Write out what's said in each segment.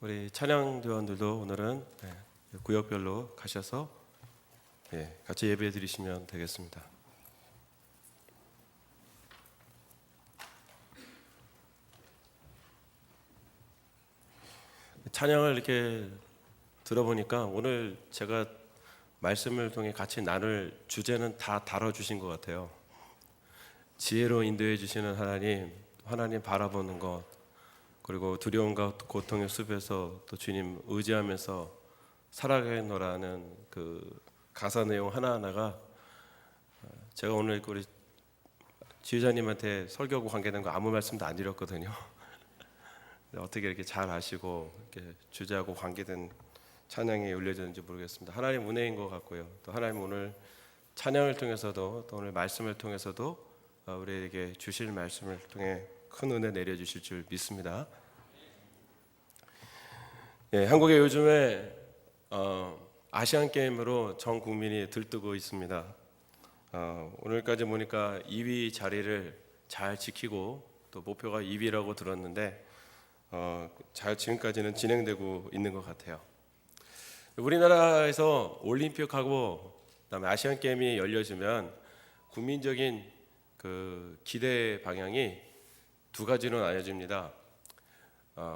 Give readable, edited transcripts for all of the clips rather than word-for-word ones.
우리 찬양대원들도 오늘은 구역별로 가셔서 같이 예배 드리시면 되겠습니다. 찬양을 이렇게 들어보니까 오늘 제가 말씀을 통해 같이 나눌 주제는 다 다뤄주신 것 같아요. 지혜로 인도해 주시는 하나님 바라보는 것, 그리고 두려움과 고통의 숲에서 또 주님 의지하면서 살아가노라는 그 가사 내용 하나하나가 제가 오늘 우리 지휘자님한테 설교하고 관계된 거 아무 말씀도 안 드렸거든요. 어떻게 이렇게 잘 아시고 이렇게 주제하고 관계된 찬양이 올려졌는지 모르겠습니다. 하나님 은혜인 것 같고요. 또 하나님 오늘 찬양을 통해서도 또 오늘 말씀을 통해서도 우리에게 주실 말씀을 통해 큰 은혜 내려주실 줄 믿습니다. 한국에 요즘에 아시안 게임으로 전 국민이 들뜨고 있습니다. 오늘까지 보니까 2위 자리를 잘 지키고 또 목표가 2위라고 들었는데 잘 지금까지는 진행되고 있는 것 같아요. 우리나라에서 올림픽하고 그다음에 아시안 게임이 열려지면 국민적인 그 기대 방향이 두 가지로 나뉘어집니다.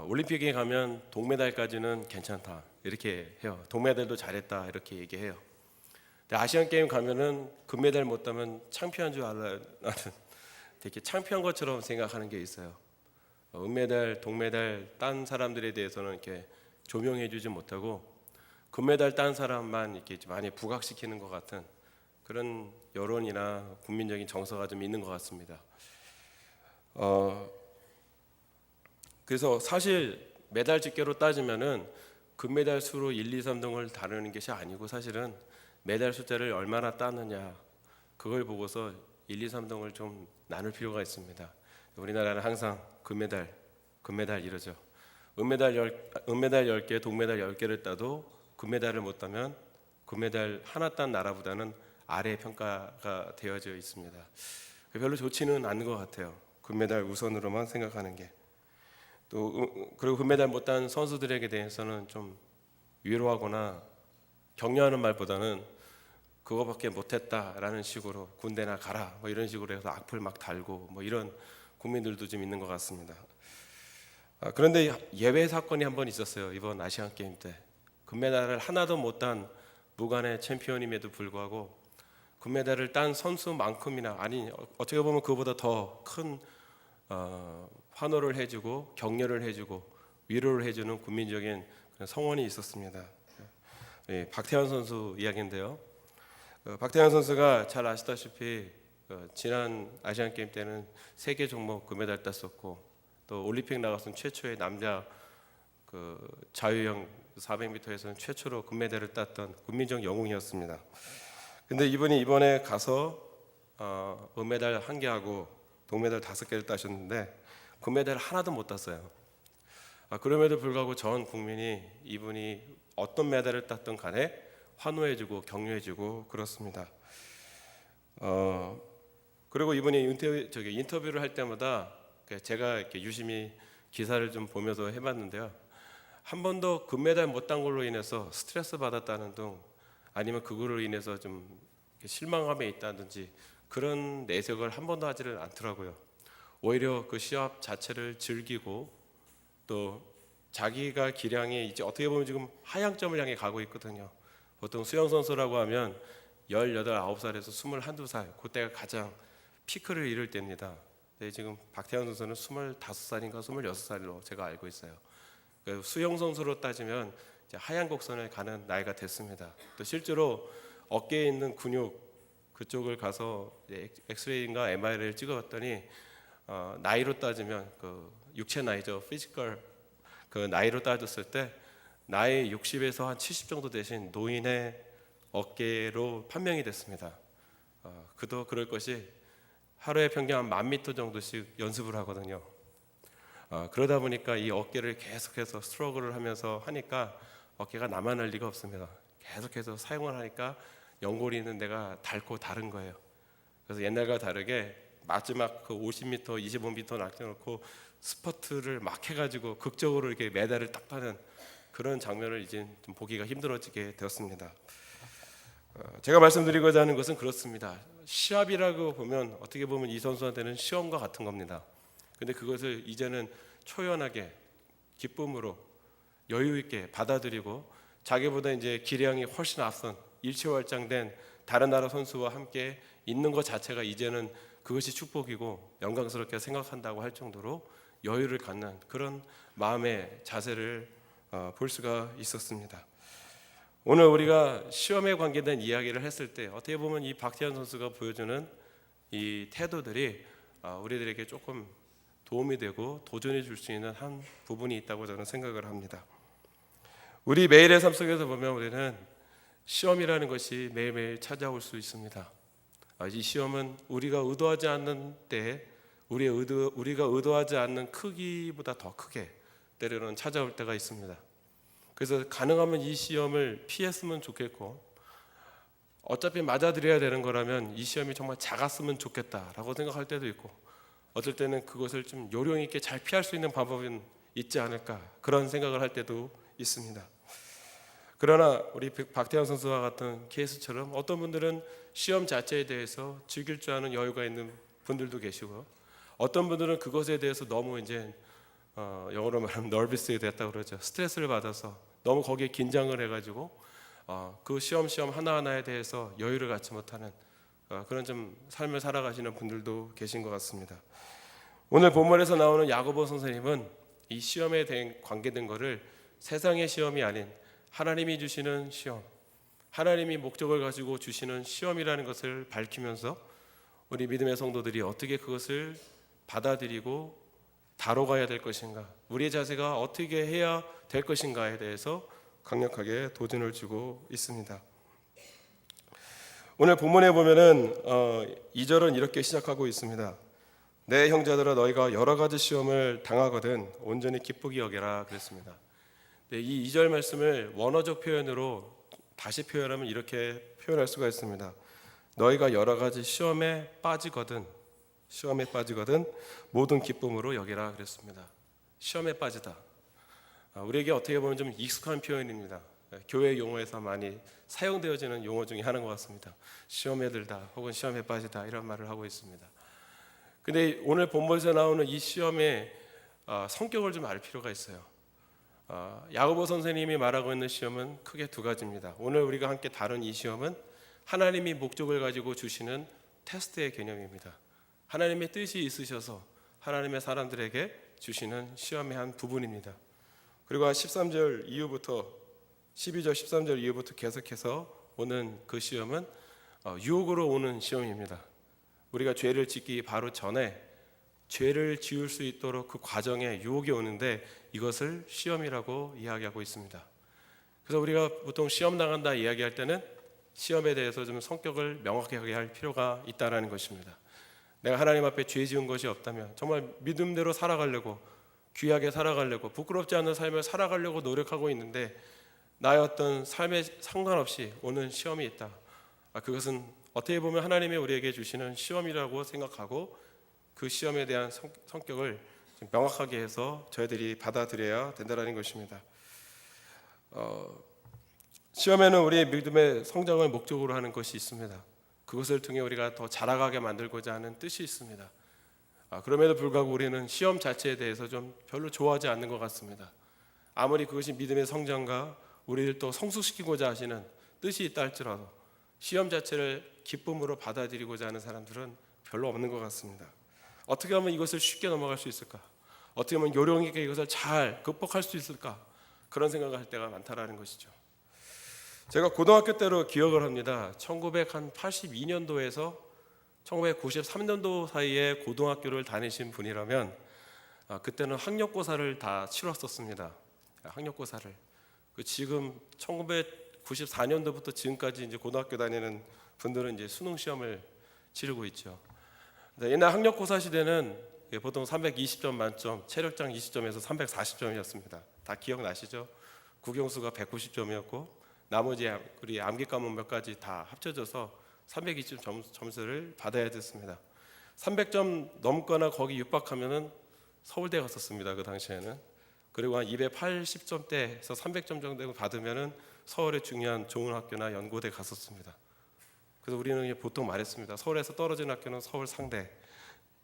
올림픽에 가면 동메달까지는 괜찮다 이렇게 해요. 동메달도 잘했다 이렇게 얘기해요. 근데 아시안 게임 가면은 금메달 못 따면 창피한 줄 알아요. 되게 창피한 것처럼 생각하는 게 있어요. 은메달, 동메달 딴 사람들에 대해서는 이렇게 조명해주지 못하고 금메달 딴 사람만 이렇게 많이 부각시키는 것 같은 그런 여론이나 국민적인 정서가 좀 있는 것 같습니다. 그래서 사실 메달 집계로 따지면은 금메달 수로 1, 2, 3등을 다루는 것이 아니고 사실은 메달 숫자를 얼마나 따느냐 그걸 보고서 1, 2, 3등을 좀 나눌 필요가 있습니다. 우리나라는 항상 금메달 이러죠. 은메달 10개, 동메달 10개를 따도 금메달을 못 따면 금메달 하나 딴 나라보다는 아래 평가가 되어져 있습니다. 별로 좋지는 않은 것 같아요. 금메달 우선으로만 생각하는 게. 또 그리고 금메달 못 딴 선수들에게 대해서는 좀 위로하거나 격려하는 말보다는 그거밖에 못했다라는 식으로 군대나 가라 뭐 이런 식으로 해서 악플 막 달고 뭐 이런 국민들도 좀 있는 것 같습니다. 그런데 예외 사건이 한 번 있었어요. 이번 아시안 게임 때 금메달을 하나도 못 딴 무관의 챔피언임에도 불구하고 금메달을 딴 선수만큼이나 아니 어떻게 보면 그보다 더 큰 환호를 해주고 격려를 해주고 위로를 해주는 국민적인 성원이 있었습니다. 박태환 선수 이야기인데요. 박태환 선수가 잘 아시다시피 지난 아시안 게임 때는 세계 종목 금메달 땄었고 또 올림픽 나갔던 최초의 남자 자유형 400m에서는 최초로 금메달을 땄던 국민적 영웅이었습니다. 근데 이분이 이번에 가서 은메달 1개하고 동메달 5개를 따셨는데 금메달 하나도 못 땄어요. 그럼에도 불구하고 전 국민이 이분이 어떤 메달을 땄던 간에 환호해주고 격려해주고 그렇습니다. 그리고 이분이 인터뷰를 할 때마다 제가 이렇게 유심히 기사를 좀 보면서 해봤는데요. 한 번도 금메달 못 딴 걸로 인해서 스트레스 받았다는 등 아니면 그걸로 인해서 좀 실망감에 있다든지 그런 내색을 한 번도 하지를 않더라고요. 오히려 그 시합 자체를 즐기고 또 자기가 기량이 이제 어떻게 보면 지금 하향점을 향해 가고 있거든요. 보통 수영 선수라고 하면 18, 9살에서 21, 2살 그때가 가장 피크를 이룰 때입니다. 근데 지금 박태환 선수는 25살인가 26살로 제가 알고 있어요. 수영 선수로 따지면 이제 하향 곡선을 가는 나이가 됐습니다. 또 실제로 어깨에 있는 근육 그쪽을 가서 엑스레이인가 MRI를 찍어봤더니 나이로 따지면 그 육체 나이죠, 피지컬 그 나이로 따졌을 때 나이 60에서 한 70 정도 되신 노인의 어깨로 판명이 됐습니다. 그도 그럴 것이 하루에 평균 한 10,000m 정도씩 연습을 하거든요. 그러다 보니까 이 어깨를 계속해서 스트러글을 하면서 하니까 어깨가 남아날 리가 없습니다. 계속해서 사용을 하니까 연골이 있는 데가 닳고 다른 거예요. 그래서 옛날과 다르게 마지막 그 50m, 25m 낚여놓고 스퍼트를 막 해가지고 극적으로 이렇게 메달을 딱 따는 그런 장면을 이제 좀 보기가 힘들어지게 되었습니다. 제가 말씀드리고자 하는 것은 그렇습니다. 시합이라고 보면 어떻게 보면 이 선수한테는 시험과 같은 겁니다. 근데 그것을 이제는 초연하게 기쁨으로 여유 있게 받아들이고 자기보다 이제 기량이 훨씬 앞선 일취월장된 다른 나라 선수와 함께 있는 것 자체가 이제는 그것이 축복이고 영광스럽게 생각한다고 할 정도로 여유를 갖는 그런 마음의 자세를 볼 수가 있었습니다. 오늘 우리가 시험에 관계된 이야기를 했을 때 어떻게 보면 이 박태환 선수가 보여주는 이 태도들이 우리들에게 조금 도움이 되고 도전해 줄 수 있는 한 부분이 있다고 저는 생각을 합니다. 우리 매일의 삶 속에서 보면 우리는 시험이라는 것이 매일매일 찾아올 수 있습니다. 이 시험은 우리가 의도하지 않는 때에 우리가 의도하지 않는 크기보다 더 크게 때로는 찾아올 때가 있습니다. 그래서 가능하면 이 시험을 피했으면 좋겠고 어차피 맞아들여야 되는 거라면 이 시험이 정말 작았으면 좋겠다라고 생각할 때도 있고 어떨 때는 그것을 좀 요령 있게 잘 피할 수 있는 방법은 있지 않을까 그런 생각을 할 때도 있습니다. 그러나 우리 박태환 선수와 같은 케이스처럼 어떤 분들은 시험 자체에 대해서 즐길 줄 아는 여유가 있는 분들도 계시고 어떤 분들은 그것에 대해서 너무 이제 영어로 말하면 nervous이 됐다고 그러죠. 스트레스를 받아서 너무 거기에 긴장을 해가지고 그 시험 하나하나에 대해서 여유를 갖지 못하는 그런 좀 삶을 살아가시는 분들도 계신 것 같습니다. 오늘 본문에서 나오는 야고보 선생님은 이 시험에 대한 관계된 것을 세상의 시험이 아닌 하나님이 주시는 시험, 하나님이 목적을 가지고 주시는 시험이라는 것을 밝히면서 우리 믿음의 성도들이 어떻게 그것을 받아들이고 다뤄가야 될 것인가, 우리의 자세가 어떻게 해야 될 것인가에 대해서 강력하게 도전을 주고 있습니다. 오늘 본문에 보면은 2절은 이렇게 시작하고 있습니다. 내 형제들아 너희가 여러 가지 시험을 당하거든 온전히 기쁘게 여겨라 그랬습니다. 이 2절 말씀을 원어적 표현으로 다시 표현하면 이렇게 표현할 수가 있습니다. 너희가 여러 가지 시험에 빠지거든 모든 기쁨으로 여기라 그랬습니다. 시험에 빠지다. 우리에게 어떻게 보면 좀 익숙한 표현입니다. 교회 용어에서 많이 사용되어지는 용어 중에 하나인 것 같습니다. 시험에 들다 혹은 시험에 빠지다 이런 말을 하고 있습니다. 근데 오늘 본문에서 나오는 이 시험의 성격을 좀 알 필요가 있어요. 야고보 선생님이 말하고 있는 시험은 크게 두 가지입니다. 오늘 우리가 함께 다룬 이 시험은 하나님이 목적을 가지고 주시는 테스트의 개념입니다. 하나님의 뜻이 있으셔서 하나님의 사람들에게 주시는 시험의 한 부분입니다. 그리고 13절 이후부터 12절 13절 이후부터 계속해서 오는 그 시험은 유혹으로 오는 시험입니다. 우리가 죄를 짓기 바로 전에 죄를 지을 수 있도록 그 과정에 유혹이 오는데 이것을 시험이라고 이야기하고 있습니다. 그래서 우리가 보통 시험 당한다 이야기할 때는 시험에 대해서 좀 성격을 명확하게 할 필요가 있다는 것입니다. 내가 하나님 앞에 죄 지은 것이 없다면 정말 믿음대로 살아가려고 귀하게 살아가려고 부끄럽지 않은 삶을 살아가려고 노력하고 있는데 나의 어떤 삶에 상관없이 오는 시험이 있다. 그것은 어떻게 보면 하나님이 우리에게 주시는 시험이라고 생각하고 그 시험에 대한 성격을 명확하게 해서 저희들이 받아들여야 된다는 것입니다. 시험에는 우리의 믿음의 성장을 목적으로 하는 것이 있습니다. 그것을 통해 우리가 더 자라가게 만들고자 하는 뜻이 있습니다. 그럼에도 불구하고 우리는 시험 자체에 대해서 좀 별로 좋아하지 않는 것 같습니다. 아무리 그것이 믿음의 성장과 우리를 또 성숙시키고자 하시는 뜻이 있다 할지라도 시험 자체를 기쁨으로 받아들이고자 하는 사람들은 별로 없는 것 같습니다. 어떻게 하면 이것을 쉽게 넘어갈 수 있을까? 어떻게 하면 요령 있게 이것을 잘 극복할 수 있을까? 그런 생각을 할 때가 많다라는 것이죠. 제가 고등학교 때로 기억을 합니다. 1982년도에서 1993년도 사이에 고등학교를 다니신 분이라면 그때는 학력고사를 다 치렀었습니다. 학력고사를. 지금 1994년도부터 지금까지 이제 고등학교 다니는 분들은 이제 수능 시험을 치르고 있죠. 옛날 학력고사 시대는 보통 320점 만점, 체력장 20점에서 340점이었습니다. 다 기억나시죠? 국영수가 190점이었고 나머지 우리 암기 과목 몇 가지 다 합쳐져서 320점 점수를 받아야 됐습니다. 300점 넘거나 거기 육박하면은 서울대 갔었습니다. 그 당시에는. 그리고 한 280점대에서 300점 정도 받으면은 서울의 중요한 좋은 학교나 연고대 갔었습니다. 그래서 우리는 보통 말했습니다. 서울에서 떨어진 학교는 서울 상대,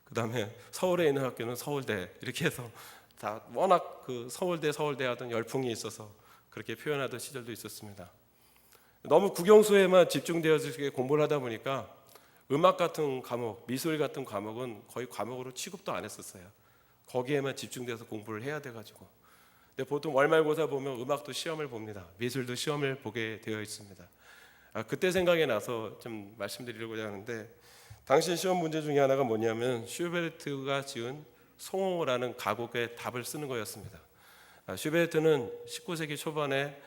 그 다음에 서울에 있는 학교는 서울대, 이렇게 해서 다 워낙 그 서울대 하던 열풍이 있어서 그렇게 표현하던 시절도 있었습니다. 너무 국영수에만 집중되어서 공부를 하다 보니까 음악 같은 과목, 미술 같은 과목은 거의 과목으로 취급도 안 했었어요. 거기에만 집중돼서 공부를 해야 돼가지고. 근데 보통 월말고사 보면 음악도 시험을 봅니다. 미술도 시험을 보게 되어 있습니다. 그때 생각이 나서 좀 말씀드리려고 하는데, 당시 시험 문제 중에 하나가 뭐냐면 슈베르트가 지은 송호라는 가곡의 답을 쓰는 거였습니다. 슈베르트는 19세기 초반에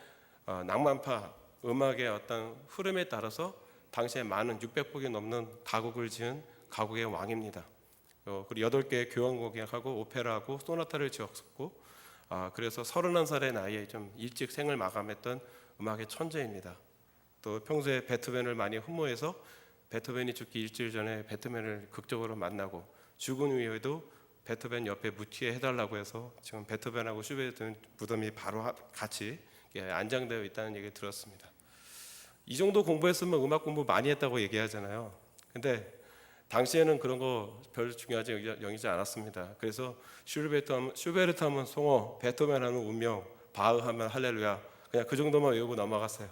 낭만파 음악의 어떤 흐름에 따라서 당시에 많은 600곡이 넘는 가곡을 지은 가곡의 왕입니다. 그리고 8개의 교향곡하고 오페라하고 소나타를 지었고, 그래서 31살의 나이에 좀 일찍 생을 마감했던 음악의 천재입니다. 또 평소에 베토벤을 많이 흠모해서 베토벤이 죽기 일주일 전에 베토벤을 극적으로 만나고, 죽은 후에도 베토벤 옆에 묻히게 해달라고 해서 지금 베토벤하고 슈베르트는 무덤이 바로 같이 안장되어 있다는 얘기를 들었습니다. 이 정도 공부했으면 음악 공부 많이 했다고 얘기하잖아요. 근데 당시에는 그런 거 별 중요하지 여기지 않았습니다. 그래서 슈베르트 하면 송호, 베토벤 하면 운명, 바흐 하면 할렐루야, 그냥 그 정도만 외우고 넘어갔어요.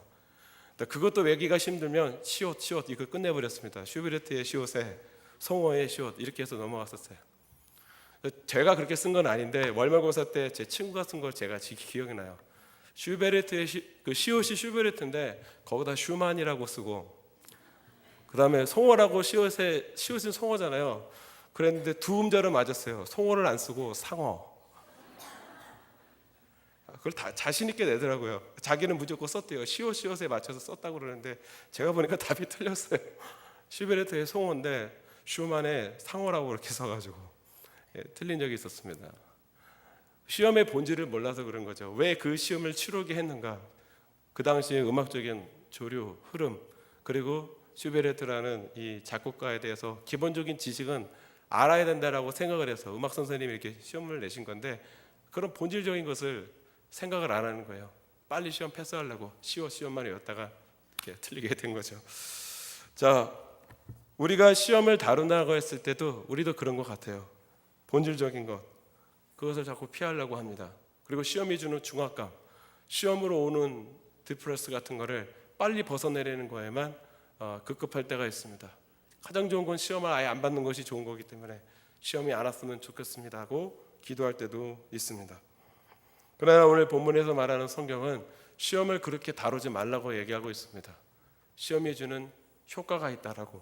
그것도 외기가 힘들면 시옷 이거 끝내버렸습니다. 슈베르트의 시옷에 송호의 시옷 이렇게 해서 넘어갔었어요. 제가 그렇게 쓴 건 아닌데 월말고사 때 제 친구가 쓴 걸 제가 기억이 나요. 슈베르트의 그 시옷이 슈베르트인데 거기다 슈만이라고 쓰고, 그 다음에 송호라고 시옷은 송호잖아요. 그랬는데 두 음절은 맞았어요. 송호를 안 쓰고 상호. 그걸 다 자신 있게 내더라고요. 자기는 무조건 썼대요. 시옷에 맞춰서 썼다고 그러는데 제가 보니까 답이 틀렸어요. 슈베르트의 송호인데 슈만의 상호라고 그렇게 써가지고 틀린 적이 있었습니다. 시험의 본질을 몰라서 그런 거죠. 왜 그 시험을 치르게 했는가? 그 당시에 음악적인 조류, 흐름, 그리고 슈베르트라는 이 작곡가에 대해서 기본적인 지식은 알아야 된다라고 생각을 해서 음악 선생님이 이렇게 시험을 내신 건데, 그런 본질적인 것을 생각을 안 하는 거예요. 빨리 시험 패스하려고 시험만 외웠다가 이렇게 틀리게 된 거죠. 자, 우리가 시험을 다룬다고 했을 때도 우리도 그런 것 같아요. 본질적인 것, 그것을 자꾸 피하려고 합니다. 그리고 시험이 주는 중압감, 시험으로 오는 디프레스 같은 거를 빨리 벗어내려는 거에만 급급할 때가 있습니다. 가장 좋은 건 시험을 아예 안 받는 것이 좋은 거기 때문에 시험이 안 왔으면 좋겠습니다 하고 기도할 때도 있습니다. 그러나 오늘 본문에서 말하는 성경은 시험을 그렇게 다루지 말라고 얘기하고 있습니다. 시험이 주는 효과가 있다라고,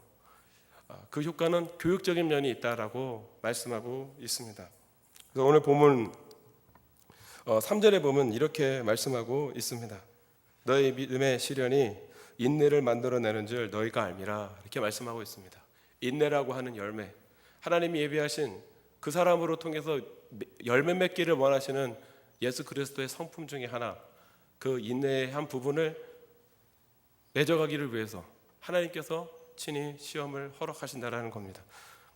그 효과는 교육적인 면이 있다라고 말씀하고 있습니다. 그래서 오늘 본문 3절에 보면 이렇게 말씀하고 있습니다. 너희 믿음의 시련이 인내를 만들어내는 줄 너희가 알미라, 이렇게 말씀하고 있습니다. 인내라고 하는 열매, 하나님이 예비하신 그 사람으로 통해서 열매 맺기를 원하시는 예수 그리스도의 성품 중에 하나, 그 인내의 한 부분을 맺어가기를 위해서 하나님께서 친히 시험을 허락하신다라는 겁니다.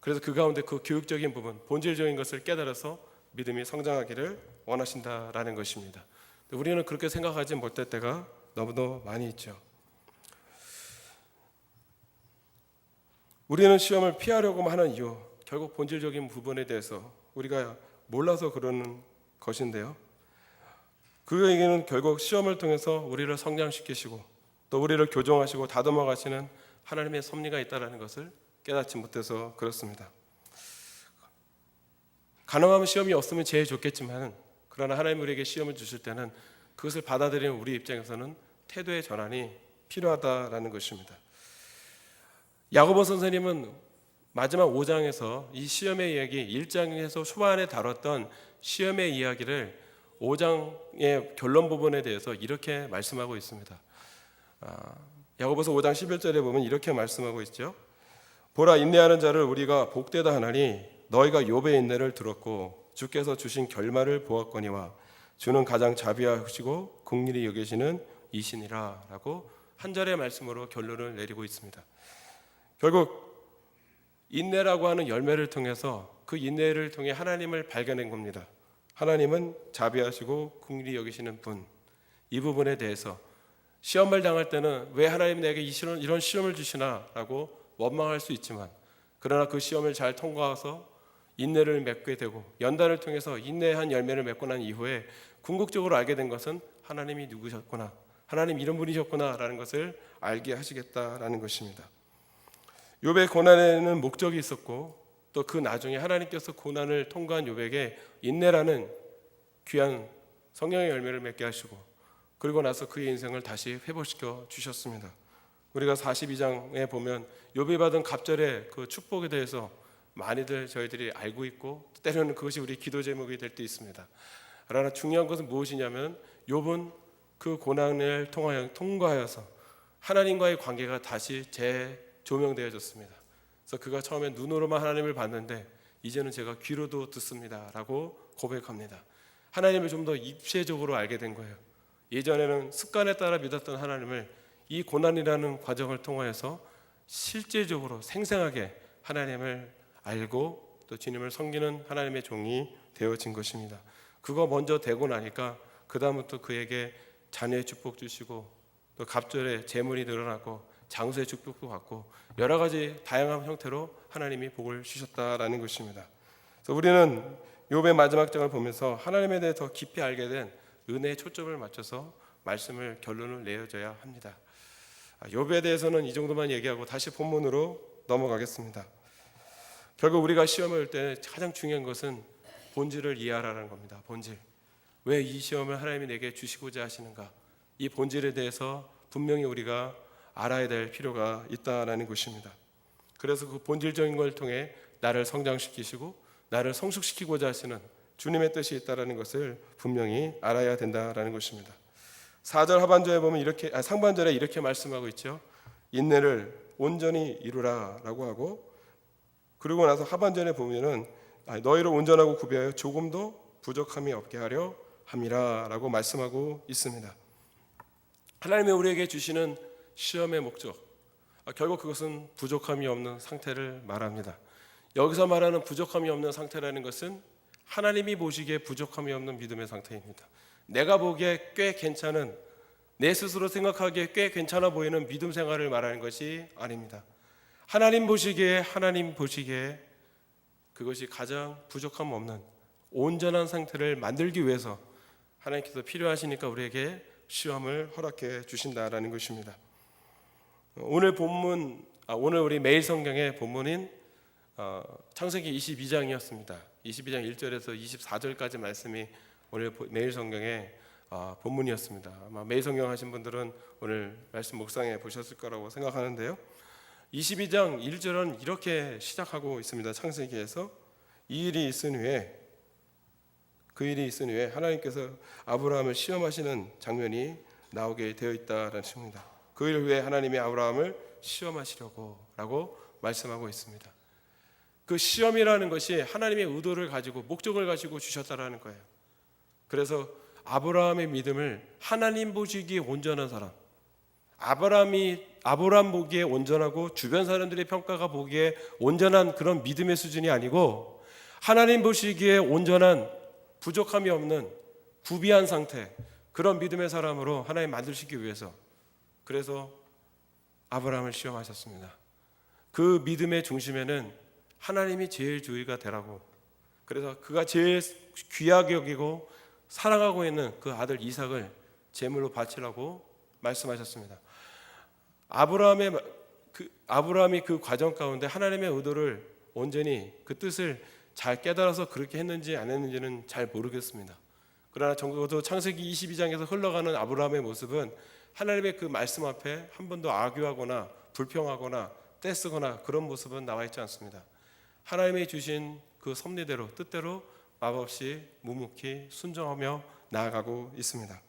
그래서 그 가운데 그 교육적인 부분, 본질적인 것을 깨달아서 믿음이 성장하기를 원하신다라는 것입니다. 우리는 그렇게 생각하지 못할 때가 너무도 많이 있죠. 우리는 시험을 피하려고 하는 이유, 결국 본질적인 부분에 대해서 우리가 몰라서 그러는 것인데요. 그에게는 결국 시험을 통해서 우리를 성장시키시고 또 우리를 교정하시고 다듬어 가시는 하나님의 섭리가 있다는 것을 깨닫지 못해서 그렇습니다. 가능하면 시험이 없으면 제일 좋겠지만, 그러나 하나님 우리에게 시험을 주실 때는 그것을 받아들이는 우리 입장에서는 태도의 전환이 필요하다라는 것입니다. 야고보 선생님은 마지막 5장에서 이 시험의 이야기, 1장에서 초반에 다뤘던 시험의 이야기를 5장의 결론 부분에 대해서 이렇게 말씀하고 있습니다. 야고보서 5장 11절에 보면 이렇게 말씀하고 있죠. 보라, 인내하는 자를 우리가 복되다 하나니 너희가 욥의 인내를 들었고 주께서 주신 결말을 보았거니와 주는 가장 자비하시고 긍휼히 여기시는 이신이라 라고 한 절의 말씀으로 결론을 내리고 있습니다. 결국 인내라고 하는 열매를 통해서 그 인내를 통해 하나님을 발견한 겁니다. 하나님은 자비하시고 긍휼히 여기시는 분. 이 부분에 대해서 시험을 당할 때는 왜 하나님 내게 이런 시험을 주시나라고 원망할 수 있지만, 그러나 그 시험을 잘 통과해서 인내를 맺게 되고 연단을 통해서 인내한 열매를 맺고 난 이후에 궁극적으로 알게 된 것은 하나님이 누구셨구나, 하나님 이런 분이셨구나라는 것을 알게 하시겠다라는 것입니다. 욥의 고난에는 목적이 있었고, 또 그 나중에 하나님께서 고난을 통과한 욥에게 인내라는 귀한 성령의 열매를 맺게 하시고, 그리고 나서 그의 인생을 다시 회복시켜 주셨습니다. 우리가 42장에 보면 욥이 받은 갑절의 그 축복에 대해서 많이들 저희들이 알고 있고, 때로는 그것이 우리 기도 제목이 될 때 있습니다. 그러나 중요한 것은 무엇이냐면, 욥은 그 고난을 통과하여서 하나님과의 관계가 다시 재조명되어졌습니다. 그래서 그가 처음에 눈으로만 하나님을 봤는데 이제는 제가 귀로도 듣습니다라고 고백합니다. 하나님을 좀 더 입체적으로 알게 된 거예요. 예전에는 습관에 따라 믿었던 하나님을 이 고난이라는 과정을 통하여서 실제적으로 생생하게 하나님을 알고 또 주님을 섬기는 하나님의 종이 되어진 것입니다. 그거 먼저 되고 나니까 그 다음부터 그에게 자녀의 축복 주시고, 또 갑절에 재물이 늘어나고 장수의 축복도 받고 여러 가지 다양한 형태로 하나님이 복을 주셨다라는 것입니다. 그래서 우리는 욥의 마지막 장을 보면서 하나님에 대해 더 깊이 알게 된 은혜의 초점을 맞춰서 말씀을 결론을 내어줘야 합니다. 욥에 대해서는 이 정도만 얘기하고 다시 본문으로 넘어가겠습니다. 결국 우리가 시험을 할 때 가장 중요한 것은 본질을 이해하라는 겁니다. 본질. 왜 이 시험을 하나님이 내게 주시고자 하시는가? 이 본질에 대해서 분명히 우리가 알아야 될 필요가 있다는 것입니다. 그래서 그 본질적인 걸 통해 나를 성장시키시고 나를 성숙시키고자 하시는 주님의 뜻이 있다는 것을 분명히 알아야 된다는 것입니다. 4절 하반절에 보면 상반절에 이렇게 말씀하고 있죠. 인내를 온전히 이루라 라고 하고, 그리고 나서 하반절에 보면은 너희를 온전하고 구비하여 조금도 부족함이 없게 하려 함이라 라고 말씀하고 있습니다. 하나님이 우리에게 주시는 시험의 목적, 결국 그것은 부족함이 없는 상태를 말합니다. 여기서 말하는 부족함이 없는 상태라는 것은 하나님이 보시기에 부족함이 없는 믿음의 상태입니다. 내가 보기에 꽤 괜찮은, 내 스스로 생각하기에 꽤 괜찮아 보이는 믿음 생활을 말하는 것이 아닙니다. 하나님 보시기에 그것이 가장 부족함 없는 온전한 상태를 만들기 위해서 하나님께서 필요하시니까 우리에게 시험을 허락해 주신다라는 것입니다. 오늘 우리 매일 성경의 본문인 창세기 22장이었습니다. 22장 1절에서 24절까지 말씀이 오늘 매일 성경의 본문이었습니다. 아마 매일 성경 하신 분들은 오늘 말씀 묵상해 보셨을 거라고 생각하는데요. 22장 1절은 이렇게 시작하고 있습니다. 창세기에서 그 일이 있은 후에 하나님께서 아브라함을 시험하시는 장면이 나오게 되어 있다는 것입니다. 그 일 후에 하나님이 아브라함을 시험하시려고 라고 말씀하고 있습니다. 그 시험이라는 것이 하나님의 의도를 가지고 목적을 가지고 주셨다라는 거예요. 그래서 아브라함의 믿음을 하나님 보시기에 온전한 사람, 아브라함 보기에 온전하고 주변 사람들의 평가가 보기에 온전한 그런 믿음의 수준이 아니고, 하나님 보시기에 온전한 부족함이 없는 구비한 상태, 그런 믿음의 사람으로 하나님 만드시기 위해서, 그래서 아브라함을 시험하셨습니다. 그 믿음의 중심에는 하나님이 제일 주의가 되라고, 그래서 그가 제일 귀하게 여기고 사랑하고 있는 그 아들 이삭을 제물로 바치라고 말씀하셨습니다. 아브라함이 그 과정 가운데 하나님의 의도를 온전히 그 뜻을 잘 깨달아서 그렇게 했는지 안 했는지는 잘 모르겠습니다. 그러나 적어도 창세기 22장에서 흘러가는 아브라함의 모습은 하나님의 그 말씀 앞에 한 번도 악유하거나 불평하거나 떼쓰거나 그런 모습은 나와 있지 않습니다. 하나님이 주신 그 섭리대로 뜻대로 마법없이 묵묵히 순종하며 나아가고 있습니다.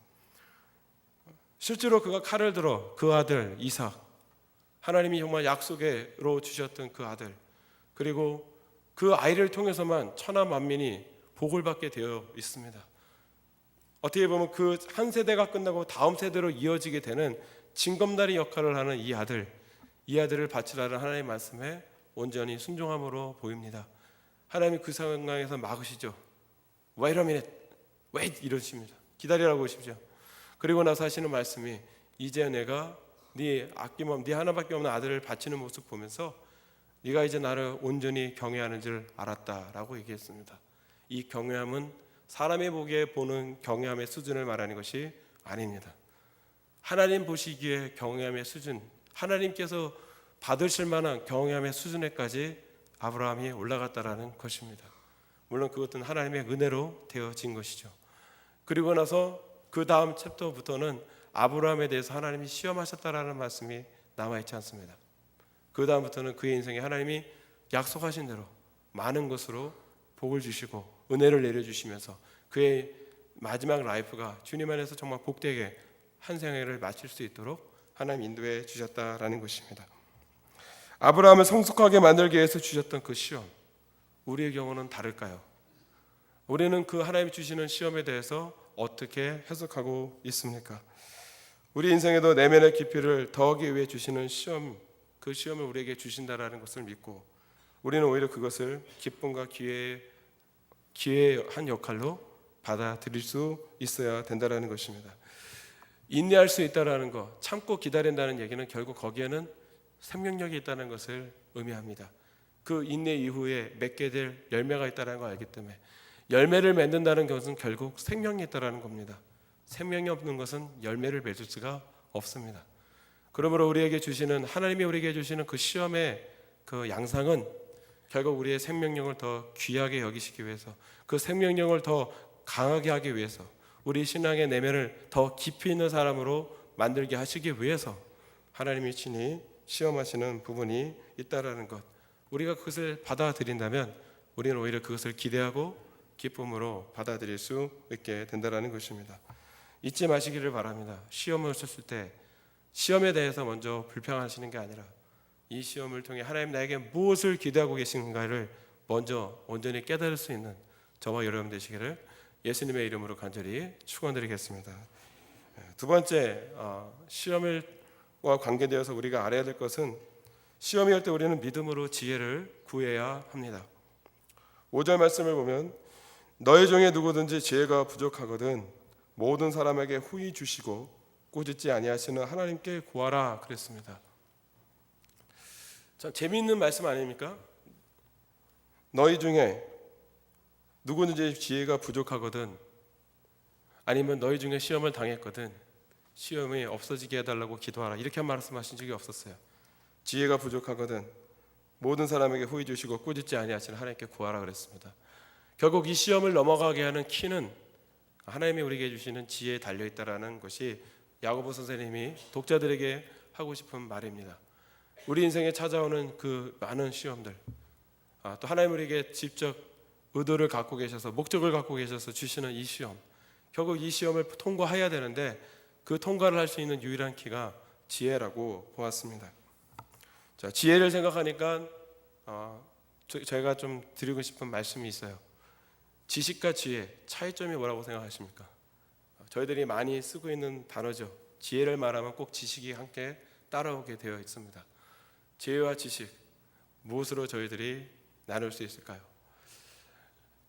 실제로 그가 칼을 들어 그 아들 이삭, 하나님이 정말 약속으로 주셨던 그 아들, 그리고 그 아이를 통해서만 천하 만민이 복을 받게 되어 있습니다. 어떻게 보면 그 한 세대가 끝나고 다음 세대로 이어지게 되는 징검다리 역할을 하는 이 아들을 바치라는 하나님의 말씀에 온전히 순종함으로 보입니다. 하나님이 그 상황에서 막으시죠. Wait a minute, wait 이러십니다. 기다리라고 하십시오. 그리고 나서 하시는 말씀이 이제 내가 네 하나밖에 없는 아들을 바치는 모습 보면서 네가 이제 나를 온전히 경외하는 줄 알았다라고 얘기했습니다. 이 경외함은 사람이 보기에 보는 경외함의 수준을 말하는 것이 아닙니다. 하나님 보시기에 경외함의 수준, 하나님께서 받으실 만한 경외함의 수준에까지 아브라함이 올라갔다라는 것입니다. 물론 그것은 하나님의 은혜로 되어진 것이죠. 그리고 나서 그 다음 챕터부터는 아브라함에 대해서 하나님이 시험하셨다라는 말씀이 남아있지 않습니다. 그 다음부터는 그의 인생에 하나님이 약속하신 대로 많은 것으로 복을 주시고 은혜를 내려주시면서 그의 마지막 라이프가 주님 안에서 정말 복되게 한 생애를 마칠 수 있도록 하나님 인도해 주셨다라는 것입니다. 아브라함을 성숙하게 만들기 위해서 주셨던 그 시험, 우리의 경우는 다를까요? 우리는 그 하나님이 주시는 시험에 대해서 어떻게 해석하고 있습니까? 우리 인생에도 내면의 깊이를 더하기 위해 주시는 시험, 그 시험을 우리에게 주신다라는 것을 믿고 우리는 오히려 그것을 기쁨과 기회의 한 역할로 받아들일 수 있어야 된다라는 것입니다. 인내할 수 있다라는 것, 참고 기다린다는 얘기는 결국 거기에는 생명력이 있다는 것을 의미합니다. 그 인내 이후에 맺게 될 열매가 있다는 걸 알기 때문에 열매를 맺는다는 것은 결국 생명이 있다는 겁니다. 생명이 없는 것은 열매를 맺을 수가 없습니다. 그러므로 하나님이 우리에게 주시는 그 시험의 그 양상은 결국 우리의 생명력을 더 귀하게 여기시기 위해서, 그 생명력을 더 강하게 하기 위해서, 우리 신앙의 내면을 더 깊이 있는 사람으로 만들게 하시기 위해서 하나님이 친히 시험하시는 부분이 있다라는 것, 우리가 그것을 받아들인다면 우리는 오히려 그것을 기대하고 기쁨으로 받아들일 수 있게 된다라는 것입니다. 잊지 마시기를 바랍니다. 시험을 썼을 때 시험에 대해서 먼저 불평하시는 게 아니라 이 시험을 통해 하나님 나에게 무엇을 기대하고 계신가를 먼저 온전히 깨달을 수 있는 저와 여러분 되시기를 예수님의 이름으로 간절히 축원드리겠습니다. 두 번째, 시험과 관계되어서 우리가 알아야 될 것은 시험이 올 때 우리는 믿음으로 지혜를 구해야 합니다. 5절 말씀을 보면 너희 중에 누구든지 지혜가 부족하거든 모든 사람에게 후히 주시고 꾸짖지 아니하시는 하나님께 구하라 그랬습니다. 참 재미있는 말씀 아닙니까? 너희 중에 누구든지 지혜가 부족하거든, 아니면 너희 중에 시험을 당했거든 시험이 없어지게 해달라고 기도하라, 이렇게 말씀하신 적이 없었어요. 지혜가 부족하거든 모든 사람에게 후히 주시고 꾸짖지 아니하시는 하나님께 구하라 그랬습니다. 결국 이 시험을 넘어가게 하는 키는 하나님이 우리에게 주시는 지혜에 달려있다라는 것이 야고보 선생님이 독자들에게 하고 싶은 말입니다. 우리 인생에 찾아오는 그 많은 시험들, 또 하나님 우리에게 직접 의도를 갖고 계셔서 목적을 갖고 계셔서 주시는 이 시험, 결국 이 시험을 통과해야 되는데 그 통과를 할 수 있는 유일한 키가 지혜라고 보았습니다. 자, 지혜를 생각하니까 제가 좀 드리고 싶은 말씀이 있어요. 지식과 지혜 차이점이 뭐라고 생각하십니까? 저희들이 많이 쓰고 있는 단어죠. 지혜를 말하면 꼭 지식이 함께 따라오게 되어 있습니다. 지혜와 지식, 무엇으로 저희들이 나눌 수 있을까요?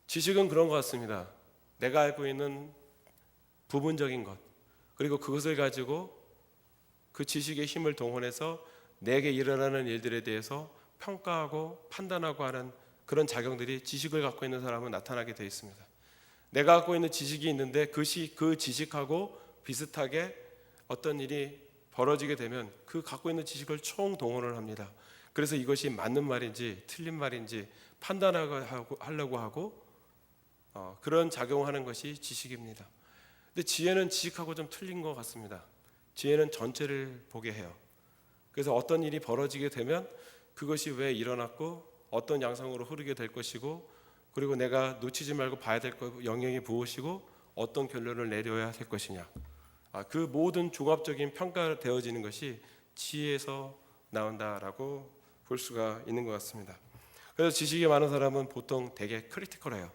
지식은 그런 것 같습니다. 내가 알고 있는 부분적인 것, 그리고 그것을 가지고 그 지식의 힘을 동원해서 내게 일어나는 일들에 대해서 평가하고 판단하고 하는 그런 작용들이 지식을 갖고 있는 사람은 나타나게 되어 있습니다. 내가 갖고 있는 지식이 있는데 그 지식하고 비슷하게 어떤 일이 벌어지게 되면 그 갖고 있는 지식을 총동원을 합니다. 그래서 이것이 맞는 말인지 틀린 말인지 판단하려고 하고 그런 작용하는 것이 지식입니다. 근데 지혜는 지식하고 좀 틀린 것 같습니다. 지혜는 전체를 보게 해요. 그래서 어떤 일이 벌어지게 되면 그것이 왜 일어났고 어떤 양상으로 흐르게 될 것이고, 그리고 내가 놓치지 말고 봐야 될 영역이 무엇이고 어떤 결론을 내려야 할 것이냐, 그 모든 종합적인 평가가 되어지는 것이 지혜에서 나온다라고 볼 수가 있는 것 같습니다. 그래서 지식이 많은 사람은 보통 되게 크리티컬해요.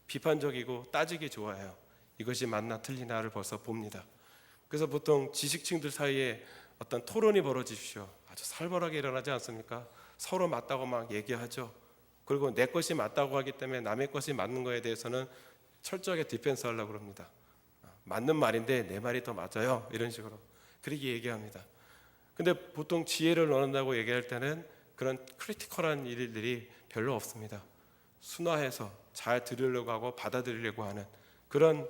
비판적이고 따지기 좋아해요. 이것이 맞나 틀리나를 벌써 봅니다. 그래서 보통 지식층들 사이에 어떤 토론이 벌어지십시오. 아주 살벌하게 일어나지 않습니까? 서로 맞다고 막 얘기하죠. 그리고 내 것이 맞다고 하기 때문에 남의 것이 맞는 거에 대해서는 철저하게 디펜스 하려고 그럽니다. 맞는 말인데 내 말이 더 맞아요, 이런 식으로 그렇게 얘기합니다. 근데 보통 지혜를 얻는다고 얘기할 때는 그런 크리티컬한 일들이 별로 없습니다. 순화해서 잘 들으려고 하고 받아들이려고 하는 그런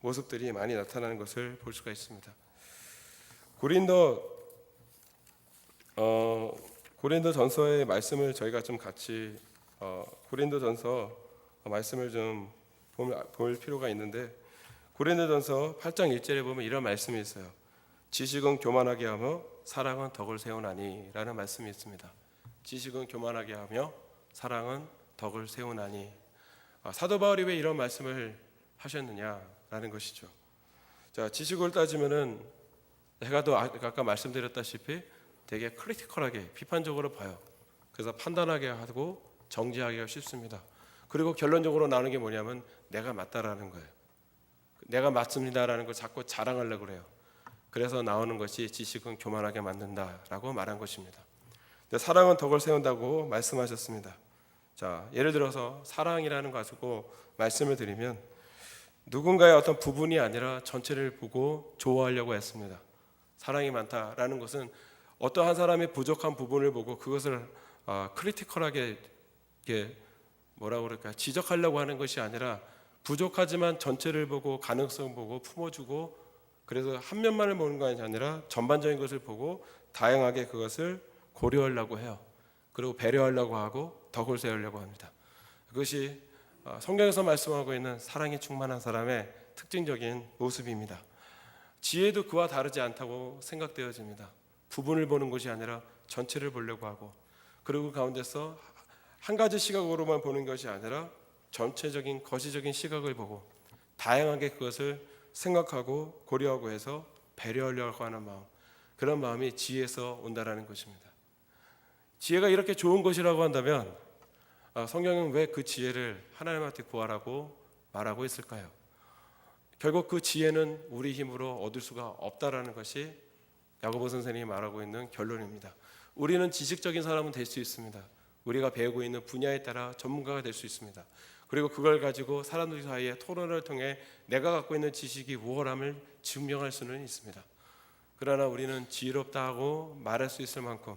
모습들이 많이 나타나는 것을 볼 수가 있습니다. 고린도전서의 말씀을 저희가 좀 같이 고린도전서 말씀을 좀 볼 필요가 있는데, 고린도전서 8장 1절에 보면 이런 말씀이 있어요. 지식은 교만하게 하며 사랑은 덕을 세우나니 라는 말씀이 있습니다. 지식은 교만하게 하며 사랑은 덕을 세우나니. 사도 바울이 왜 이런 말씀을 하셨느냐라는 것이죠. 자, 지식을 따지면은 제가 또 아까 말씀드렸다시피 되게 크리티컬하게 비판적으로 봐요. 그래서 판단하게 하고 정지하기가 쉽습니다. 그리고 결론적으로 나오는 게 뭐냐면 내가 맞다라는 거예요. 내가 맞습니다라는 걸 자꾸 자랑하려고 그래요. 그래서 나오는 것이 지식은 교만하게 만든다라고 말한 것입니다. 사랑은 덕을 세운다고 말씀하셨습니다. 자, 예를 들어서 사랑이라는 거 가지고 말씀을 드리면 누군가의 어떤 부분이 아니라 전체를 보고 좋아하려고 했습니다. 사랑이 많다라는 것은 어떠한 사람의 부족한 부분을 보고 그것을 크리티컬하게 뭐라고 그럴까 지적하려고 하는 것이 아니라 부족하지만 전체를 보고 가능성 보고 품어주고, 그래서 한 면만을 보는 것이 아니라 전반적인 것을 보고 다양하게 그것을 고려하려고 해요. 그리고 배려하려고 하고 덕을 세우려고 합니다. 그것이 성경에서 말씀하고 있는 사랑이 충만한 사람의 특징적인 모습입니다. 지혜도 그와 다르지 않다고 생각되어집니다. 부분을 보는 것이 아니라 전체를 보려고 하고, 그리고 가운데서 한 가지 시각으로만 보는 것이 아니라 전체적인 거시적인 시각을 보고 다양하게 그것을 생각하고 고려하고 해서 배려하려고 하는 마음, 그런 마음이 지혜에서 온다라는 것입니다. 지혜가 이렇게 좋은 것이라고 한다면 성경은 왜 그 지혜를 하나님한테 구하라고 말하고 있을까요? 결국 그 지혜는 우리 힘으로 얻을 수가 없다라는 것이 야고보 선생님이 말하고 있는 결론입니다. 우리는 지식적인 사람은 될 수 있습니다. 우리가 배우고 있는 분야에 따라 전문가가 될 수 있습니다. 그리고 그걸 가지고 사람들 사이에 토론을 통해 내가 갖고 있는 지식이 우월함을 증명할 수는 있습니다. 그러나 우리는 지혜롭다 하고 말할 수 있을 만큼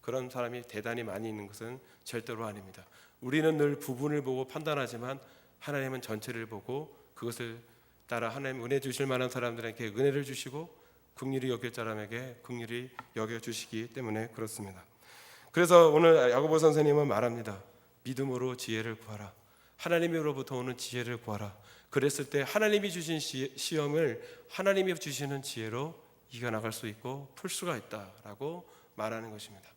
그런 사람이 대단히 많이 있는 것은 절대로 아닙니다. 우리는 늘 부분을 보고 판단하지만 하나님은 전체를 보고 그것을 따라 하나님 은혜 주실 만한 사람들에게 은혜를 주시고 긍휼히 여길 사람에게 긍휼히 여겨주시기 때문에 그렇습니다. 그래서 오늘 야고보 선생님은 말합니다. 믿음으로 지혜를 구하라. 하나님으로부터 오는 지혜를 구하라. 그랬을 때 하나님이 주신 시험을 하나님이 주시는 지혜로 이겨나갈 수 있고 풀 수가 있다라고 말하는 것입니다.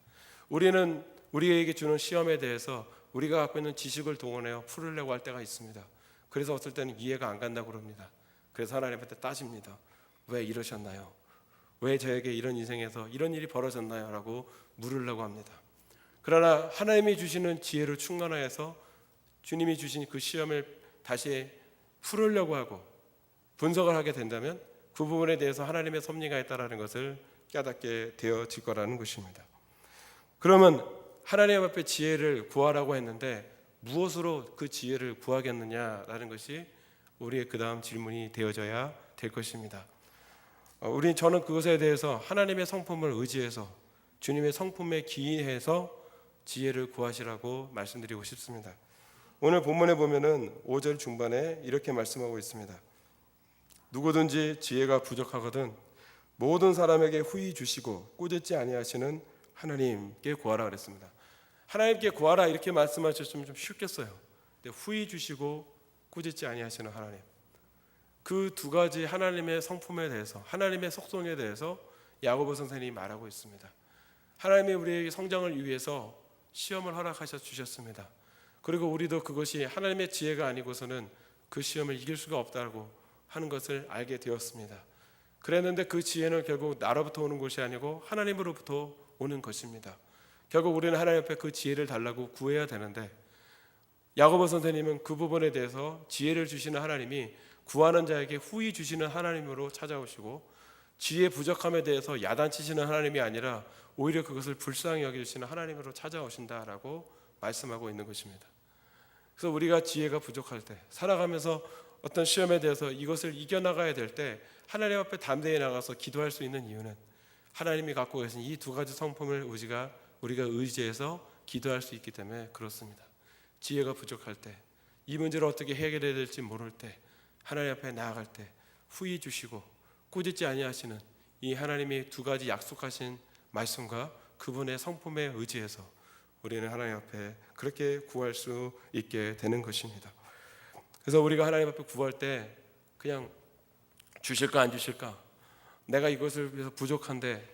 우리는 우리에게 주는 시험에 대해서 우리가 갖고 있는 지식을 동원하여 풀으려고 할 때가 있습니다. 그래서 어떨 때는 이해가 안 간다고 그럽니다. 그래서 하나님한테 따집니다. 왜 이러셨나요? 왜 저에게 이런 인생에서 이런 일이 벌어졌나요? 라고 물으려고 합니다. 그러나 하나님이 주시는 지혜를 충만하여서 주님이 주신 그 시험을 다시 풀으려고 하고 분석을 하게 된다면 그 부분에 대해서 하나님의 섭리가 있다는 것을 깨닫게 되어질 거라는 것입니다. 그러면 하나님 앞에 지혜를 구하라고 했는데 무엇으로 그 지혜를 구하겠느냐라는 것이 우리의 그 다음 질문이 되어져야 될 것입니다. 저는 그것에 대해서 하나님의 성품을 의지해서 주님의 성품에 기인해서 지혜를 구하시라고 말씀드리고 싶습니다. 오늘 본문에 보면은 5절 중반에 이렇게 말씀하고 있습니다. 누구든지 지혜가 부족하거든 모든 사람에게 후히 주시고 꾸짖지 아니하시는 하나님께 구하라 그랬습니다. 하나님께 구하라 이렇게 말씀하셨으면 좀 쉽겠어요. 근데 후히 주시고 꾸짖지 아니하시는 하나님, 그 두 가지 하나님의 성품에 대해서 하나님의 속성에 대해서 야고보 선생님이 말하고 있습니다. 하나님이 우리에게 성장을 위해서 시험을 허락하셔 주셨습니다. 그리고 우리도 그것이 하나님의 지혜가 아니고서는 그 시험을 이길 수가 없다고 하는 것을 알게 되었습니다. 그랬는데 그 지혜는 결국 나로부터 오는 것이 아니고 하나님으로부터 오는 것입니다. 결국 우리는 하나님 앞에 그 지혜를 달라고 구해야 되는데 야고보 선생님은 그 부분에 대해서 지혜를 주시는 하나님이 구하는 자에게 후히 주시는 하나님으로 찾아오시고 지혜 부족함에 대해서 야단치시는 하나님이 아니라 오히려 그것을 불쌍히 여기시는 하나님으로 찾아오신다라고 말씀하고 있는 것입니다. 그래서 우리가 지혜가 부족할 때, 살아가면서 어떤 시험에 대해서 이것을 이겨나가야 될 때 하나님 앞에 담대히 나가서 기도할 수 있는 이유는 하나님이 갖고 계신 이 두 가지 성품을 우리가 의지해서 기도할 수 있기 때문에 그렇습니다. 지혜가 부족할 때, 이 문제를 어떻게 해결해야 될지 모를 때, 하나님 앞에 나아갈 때 후히 주시고 꾸짖지 아니하시는 이 하나님이 두 가지 약속하신 말씀과 그분의 성품에 의지해서 우리는 하나님 앞에 그렇게 구할 수 있게 되는 것입니다. 그래서 우리가 하나님 앞에 구할 때 그냥 주실까 안 주실까, 내가 이것을 위해서 부족한데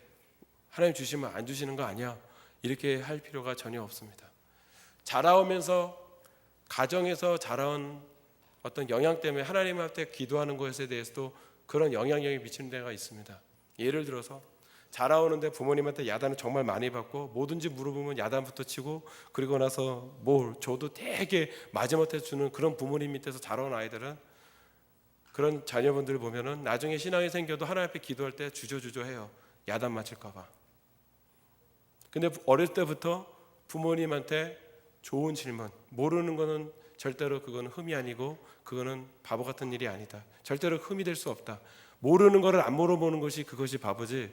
하나님 주시면 안 주시는 거 아니야, 이렇게 할 필요가 전혀 없습니다. 자라오면서 가정에서 자라온 어떤 영향 때문에 하나님한테 기도하는 것에 대해서도 그런 영향력이 미치는 데가 있습니다. 예를 들어서 자라오는데 부모님한테 야단을 정말 많이 받고 뭐든지 물어보면 야단부터 치고, 그리고 나서 뭘 줘도 되게 마지못해 주는 그런 부모님 밑에서 자라온 아이들은, 그런 자녀분들을 보면은 나중에 신앙이 생겨도 하나님 앞에 기도할 때 주저주저해요. 야단 맞을까 봐. 근데 어릴 때부터 부모님한테 좋은 질문, 모르는 거는 절대로 그거는 흠이 아니고 그거는 바보 같은 일이 아니다. 절대로 흠이 될 수 없다. 모르는 거를 안 물어보는 것이 그것이 바보지,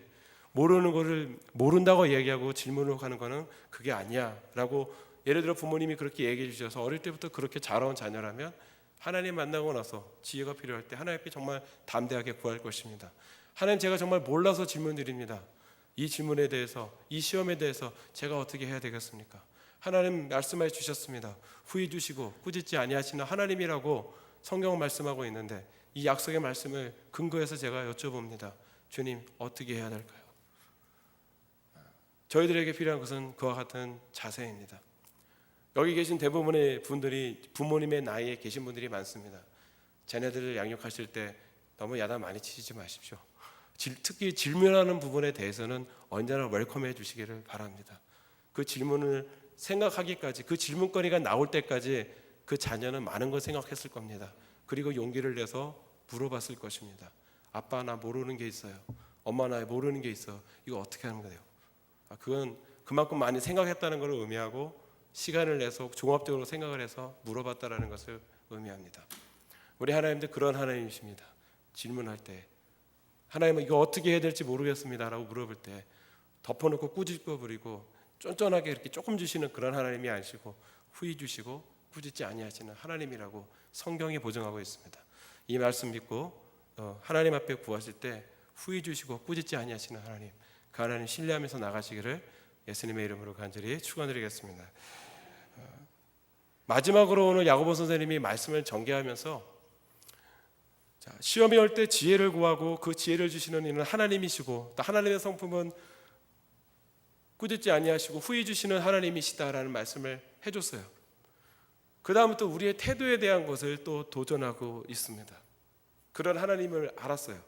모르는 거를 모른다고 얘기하고 질문을 하는 거는 그게 아니야 라고, 예를 들어 부모님이 그렇게 얘기해 주셔서 어릴 때부터 그렇게 자라온 자녀라면 하나님 만나고 나서 지혜가 필요할 때 하나님 앞에 정말 담대하게 구할 것입니다. 하나님, 제가 정말 몰라서 질문드립니다. 이 질문에 대해서, 이 시험에 대해서 제가 어떻게 해야 되겠습니까? 하나님 말씀해 주셨습니다. 후히 주시고 꾸짖지 아니하시는 하나님이라고 성경 말씀하고 있는데, 이 약속의 말씀을 근거해서 제가 여쭤봅니다. 주님, 어떻게 해야 될까요? 저희들에게 필요한 것은 그와 같은 자세입니다. 여기 계신 대부분의 분들이 부모님의 나이에 계신 분들이 많습니다. 자녀들을 양육하실 때 너무 야단 많이 치지 마십시오. 특히 질문하는 부분에 대해서는 언제나 웰컴해 주시기를 바랍니다. 그 질문을 생각하기까지, 그 질문거리가 나올 때까지 그 자녀는 많은 걸 생각했을 겁니다. 그리고 용기를 내서 물어봤을 것입니다. 아빠, 나 모르는 게 있어요. 엄마, 나 모르는 게 있어. 이거 어떻게 하는 거예요? 그건 그만큼 많이 생각했다는 것을 의미하고, 시간을 내서 종합적으로 생각을 해서 물어봤다라는 것을 의미합니다. 우리 하나님도 그런 하나님이십니다. 질문할 때 하나님은 이거 어떻게 해야 될지 모르겠습니다 라고 물어볼 때 덮어놓고 꾸짖고 부리고 쫀쫀하게 이렇게 조금 주시는 그런 하나님이 아니시고, 후히 주시고 꾸짖지 아니하시는 하나님이라고 성경이 보증하고 있습니다. 이 말씀 믿고 하나님 앞에 구하실 때 후히 주시고 꾸짖지 아니하시는 하나님, 그 하나님 신뢰하면서 나가시기를 예수님의 이름으로 간절히 축원드리겠습니다. 마지막으로 오늘 야고보 선생님이 말씀을 전개하면서, 시험이 올 때 지혜를 구하고 그 지혜를 주시는 이는 하나님이시고, 또 하나님의 성품은 꾸짖지 아니하시고 후히 주시는 하나님이시다라는 말씀을 해줬어요. 그 다음은 또 우리의 태도에 대한 것을 또 도전하고 있습니다. 그런 하나님을 알았어요.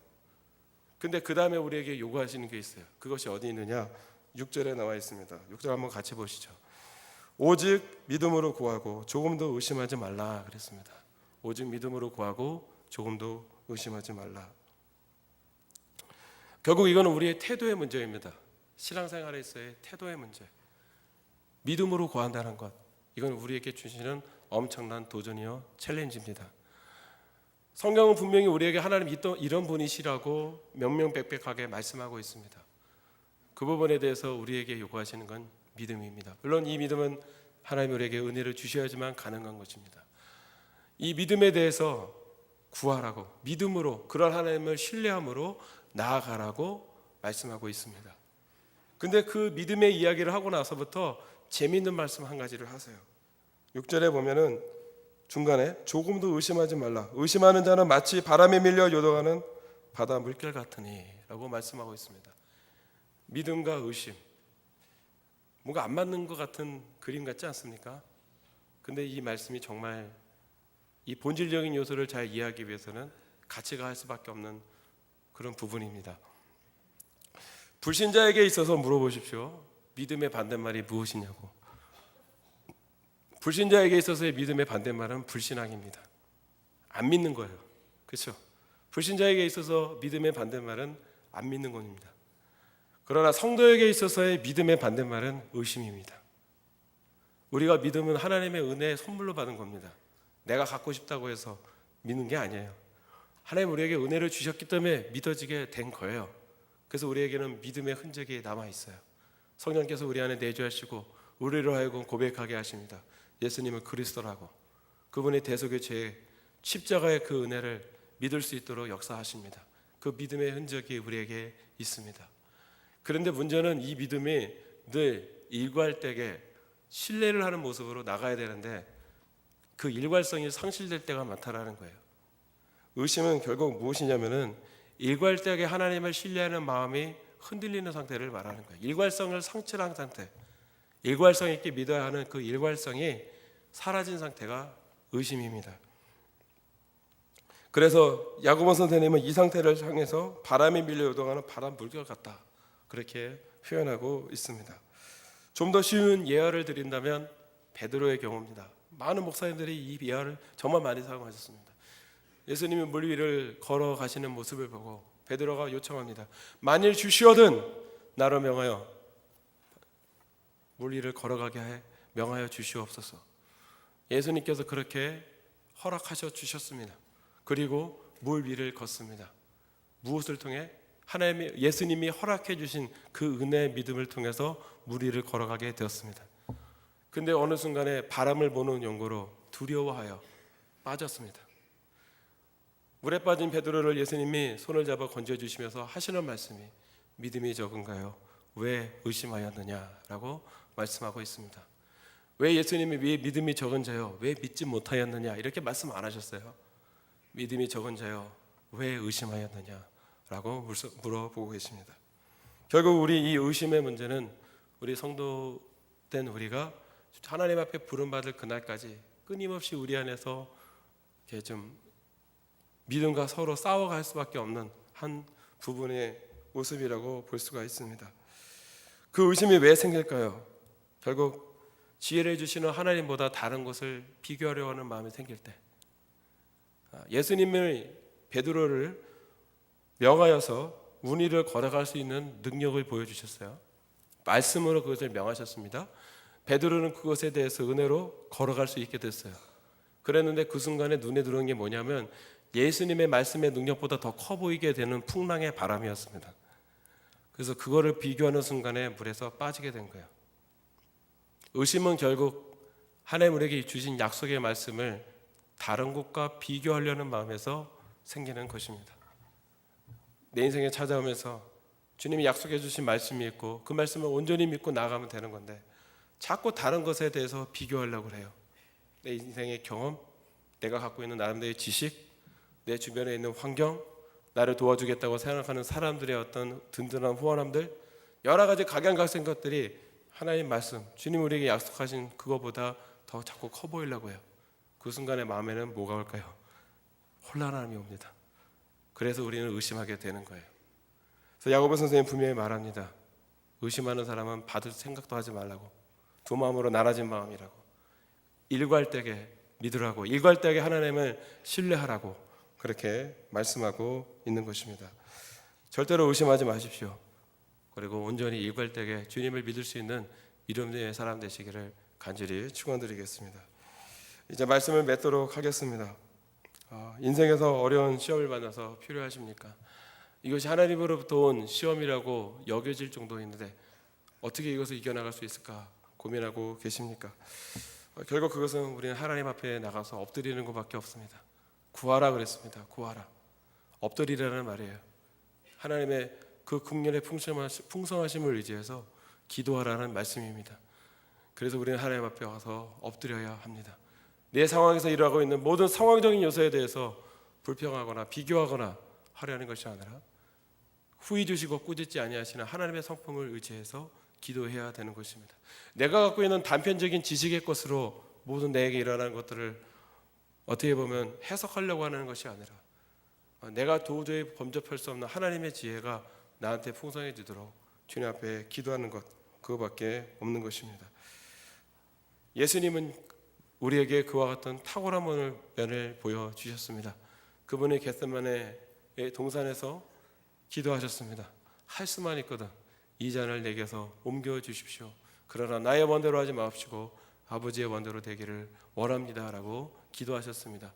근데 그 다음에 우리에게 요구하시는 게 있어요. 그것이 어디 있느냐? 6절에 나와 있습니다. 6절 한번 같이 보시죠. 오직 믿음으로 구하고 조금도 의심하지 말라 그랬습니다. 오직 믿음으로 구하고 조금도 의심하지 말라. 결국 이거는 우리의 태도의 문제입니다. 신앙생활에서의 태도의 문제. 믿음으로 구한다는 것, 이건 우리에게 주시는 엄청난 도전이요 챌린지입니다. 성경은 분명히 우리에게 하나님 이런 분이시라고 명명백백하게 말씀하고 있습니다. 그 부분에 대해서 우리에게 요구하시는 건 믿음입니다. 물론 이 믿음은 하나님 우리에게 은혜를 주셔야지만 가능한 것입니다. 이 믿음에 대해서 구하라고, 믿음으로, 그런 하나님을 신뢰함으로 나아가라고 말씀하고 있습니다. 근데 그 믿음의 이야기를 하고 나서부터 재미있는 말씀 한 가지를 하세요. 6절에 보면은 중간에 조금도 의심하지 말라. 의심하는 자는 마치 바람에 밀려 요동하는 바다 물결 같으니 라고 말씀하고 있습니다. 믿음과 의심, 뭔가 안 맞는 것 같은 그림 같지 않습니까? 근데 이 말씀이 정말 이 본질적인 요소를 잘 이해하기 위해서는 같이 갈 수밖에 없는 그런 부분입니다. 불신자에게 있어서 물어보십시오. 믿음의 반대말이 무엇이냐고. 불신자에게 있어서의 믿음의 반대말은 불신앙입니다. 안 믿는 거예요. 그렇죠? 불신자에게 있어서 믿음의 반대말은 안 믿는 겁니다. 그러나 성도에게 있어서의 믿음의 반대말은 의심입니다. 우리가 믿음은 하나님의 은혜의 선물로 받은 겁니다. 내가 갖고 싶다고 해서 믿는 게 아니에요. 하나님 우리에게 은혜를 주셨기 때문에 믿어지게 된 거예요. 그래서 우리에게는 믿음의 흔적이 남아 있어요. 성령께서 우리 안에 내주하시고 우리로 하여금 고백하게 하십니다. 예수님은 그리스도라고. 그분의 대속의 죄, 십자가의 그 은혜를 믿을 수 있도록 역사하십니다. 그 믿음의 흔적이 우리에게 있습니다. 그런데 문제는 이 믿음이 늘 일괄되게 신뢰를 하는 모습으로 나가야 되는데 그 일괄성이 상실될 때가 많다라는 거예요. 의심은 결국 무엇이냐면은 일괄되게 하나님을 신뢰하는 마음이 흔들리는 상태를 말하는 거예요. 일괄성을 상실한 상태, 일괄성 있게 믿어야 하는 그 일괄성이 사라진 상태가 의심입니다. 그래서 야고보 선생님은 이 상태를 향해서 바람이 밀려 요동하는 바람 물결 같다, 그렇게 표현하고 있습니다. 좀 더 쉬운 예화를 드린다면 베드로의 경우입니다. 많은 목사님들이 이 예화를 정말 많이 사용하셨습니다. 예수님이 물 위를 걸어가시는 모습을 보고 베드로가 요청합니다. 만일 주시거든 나로 명하여 물 위를 걸어가게 해 명하여 주시옵소서. 예수님께서 그렇게 허락하셔 주셨습니다. 그리고 물 위를 걷습니다. 무엇을 통해? 하나님이 예수님이 허락해 주신 그 은혜의 믿음을 통해서 물 위를 걸어가게 되었습니다. 근데 어느 순간에 바람을 보는 연고로 두려워하여 빠졌습니다. 물에 빠진 베드로를 예수님이 손을 잡아 건져주시면서 하시는 말씀이 믿음이 적은가요? 왜 의심하였느냐라고 말씀하고 있습니다. 왜 예수님이 왜 믿음이 적은 자요? 왜 믿지 못하였느냐? 이렇게 말씀 안 하셨어요. 믿음이 적은 자요, 왜 의심하였느냐라고 물어보고 계십니다. 결국 우리 이 의심의 문제는 우리 성도된 우리가 하나님 앞에 부름받을 그날까지 끊임없이 우리 안에서 이렇게 좀 믿음과 서로 싸워갈 수밖에 없는 한 부분의 모습이라고 볼 수가 있습니다. 그 의심이 왜 생길까요? 결국 지혜를 주시는 하나님보다 다른 것을 비교하려 하는 마음이 생길 때, 예수님을 베드로를 명하여서 물 위를 걸어갈 수 있는 능력을 보여주셨어요. 말씀으로 그것을 명하셨습니다. 베드로는 그것에 대해서 은혜로 걸어갈 수 있게 됐어요. 그랬는데 그 순간에 눈에 들어온 게 뭐냐면 예수님의 말씀의 능력보다 더 커 보이게 되는 풍랑의 바람이었습니다. 그래서 그거를 비교하는 순간에 물에서 빠지게 된 거예요. 의심은 결국 하나님 우리에게 주신 약속의 말씀을 다른 것과 비교하려는 마음에서 생기는 것입니다. 내 인생에 찾아오면서 주님이 약속해 주신 말씀이 있고 그 말씀을 온전히 믿고 나가면 되는 건데 자꾸 다른 것에 대해서 비교하려고 해요. 내 인생의 경험, 내가 갖고 있는 나름대로의 지식, 내 주변에 있는 환경, 나를 도와주겠다고 생각하는 사람들의 어떤 든든한 후원함들, 여러 가지 각양각색 것들이 하나님 말씀, 주님 우리에게 약속하신 그거보다 더 자꾸 커 보이려고 해요. 그 순간에 마음에는 뭐가 올까요? 혼란함이 옵니다. 그래서 우리는 의심하게 되는 거예요. 그래서 야고보 선생님 분명히 말합니다. 의심하는 사람은 받을 생각도 하지 말라고, 두 마음으로 나눠진 마음이라고, 일괄되게 믿으라고, 일괄되게 하나님을 신뢰하라고 그렇게 말씀하고 있는 것입니다. 절대로 의심하지 마십시오. 그리고 온전히 일괄되게 주님을 믿을 수 있는 믿음의 사람 되시기를 간절히 축원드리겠습니다. 이제 말씀을 맺도록 하겠습니다. 인생에서 어려운 시험을 만나서 필요하십니까? 이것이 하나님으로부터 온 시험이라고 여겨질 정도인데 어떻게 이것을 이겨나갈 수 있을까 고민하고 계십니까? 결국 그것은 우리는 하나님 앞에 나가서 엎드리는 것밖에 없습니다. 구하라 그랬습니다. 구하라. 엎드리라는 말이에요. 하나님의 그 국년의 풍성하심을 의지해서 기도하라는 말씀입니다. 그래서 우리는 하나님 앞에 와서 엎드려야 합니다. 내 상황에서 일어나고 있는 모든 상황적인 요소에 대해서 불평하거나 비교하거나 하려는 것이 아니라 후히 주시고 꾸짖지 아니하시는 하나님의 성품을 의지해서 기도해야 되는 것입니다. 내가 갖고 있는 단편적인 지식의 것으로 모든 내게 일어나는 것들을 어떻게 보면 해석하려고 하는 것이 아니라 내가 도저히 범접할 수 없는 하나님의 지혜가 나한테 풍성해지도록 주님 앞에 기도하는 것, 그거밖에 없는 것입니다. 예수님은 우리에게 그와 같은 탁월한 면을 보여주셨습니다. 그분이 겟세마네 동산에서 기도하셨습니다. 할 수만 있거든 이 잔을 내게서 옮겨주십시오. 그러나 나의 원대로 하지 마옵시고 아버지의 원대로 되기를 원합니다라고 기도하셨습니다.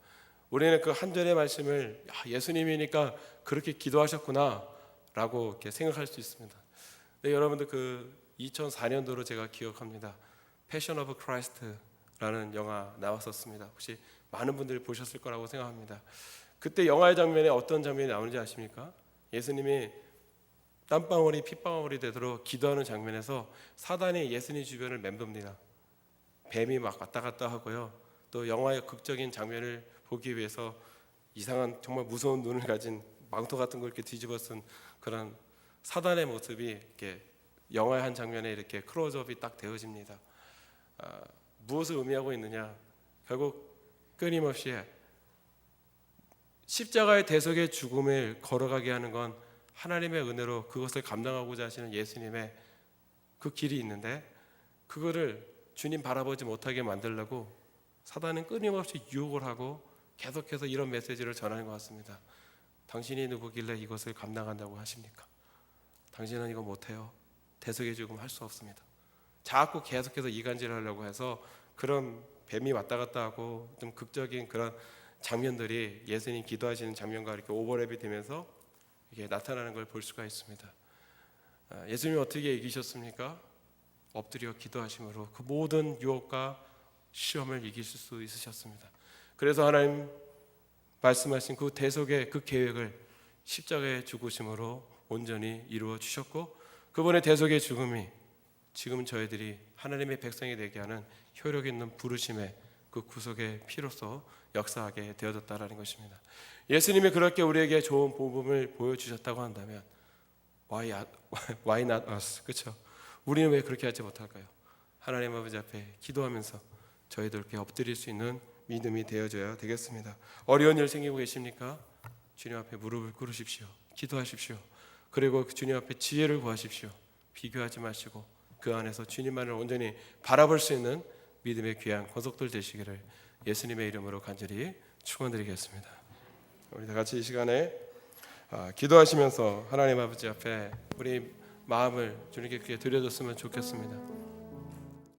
우리는 그 한 절의 말씀을 예수님이니까 그렇게 기도하셨구나라고 이렇게 생각할 수 있습니다. 네, 여러분들 그 2004년도로 제가 기억합니다. 패션 오브 크라이스트라는 영화 나왔었습니다. 혹시 많은 분들이 보셨을 거라고 생각합니다. 그때 영화의 장면에 어떤 장면이 나오는지 아십니까? 예수님이 땀방울이 핏방울이 되도록 기도하는 장면에서 사단이 예수님 주변을 맴돕니다. 뱀이 막 왔다 갔다 하고요. 또 영화의 극적인 장면을 보기 위해서 이상한 정말 무서운 눈을 가진 망토 같은 걸 이렇게 뒤집어 쓴 그런 사단의 모습이 이렇게 영화의 한 장면에 이렇게 클로즈업이 딱 되어집니다. 무엇을 의미하고 있느냐? 결국 끊임없이 십자가의 대속의 죽음을 걸어가게 하는 건 하나님의 은혜로 그것을 감당하고자 하시는 예수님의 그 길이 있는데, 그거를 주님 바라보지 못하게 만들려고 사단은 끊임없이 유혹을 하고 계속해서 이런 메시지를 전하는 것 같습니다. 당신이 누구길래 이것을 감당한다고 하십니까? 당신은 이거 못해요. 대속의 죽음 할 수 없습니다. 자꾸 계속해서 이간질하려고 해서 그런 뱀이 왔다 갔다 하고 좀 극적인 그런 장면들이 예수님 기도하시는 장면과 이렇게 오버랩이 되면서 이게 나타나는 걸 볼 수가 있습니다. 예수님이 어떻게 이기셨습니까? 엎드려 기도하심으로 그 모든 유혹과 시험을 이기실 수 있으셨습니다. 그래서 하나님 말씀하신 그 대속의 그 계획을 십자가의 죽으심으로 온전히 이루어 주셨고, 그분의 대속의 죽음이 지금 저희들이 하나님의 백성이 되게 하는 효력 있는 부르심의 그 구속의 피로서 역사하게 되어졌다라는 것입니다. 예수님이 그렇게 우리에게 좋은 복음을 보여주셨다고 한다면 why not us? 그렇죠? 우리는 왜 그렇게 하지 못할까요? 하나님 아버지 앞에 기도하면서 저희들께 엎드릴 수 있는 믿음이 되어져야 되겠습니다. 어려운 일 생기고 계십니까? 주님 앞에 무릎을 꿇으십시오. 기도하십시오. 그리고 주님 앞에 지혜를 구하십시오. 비교하지 마시고 그 안에서 주님만을 온전히 바라볼 수 있는 믿음의 귀한 권속들 되시기를 예수님의 이름으로 간절히 축원드리겠습니다. 우리 다 같이 이 시간에 기도하시면서 하나님 아버지 앞에 우리 마음을 주님께 드려줬으면 좋겠습니다.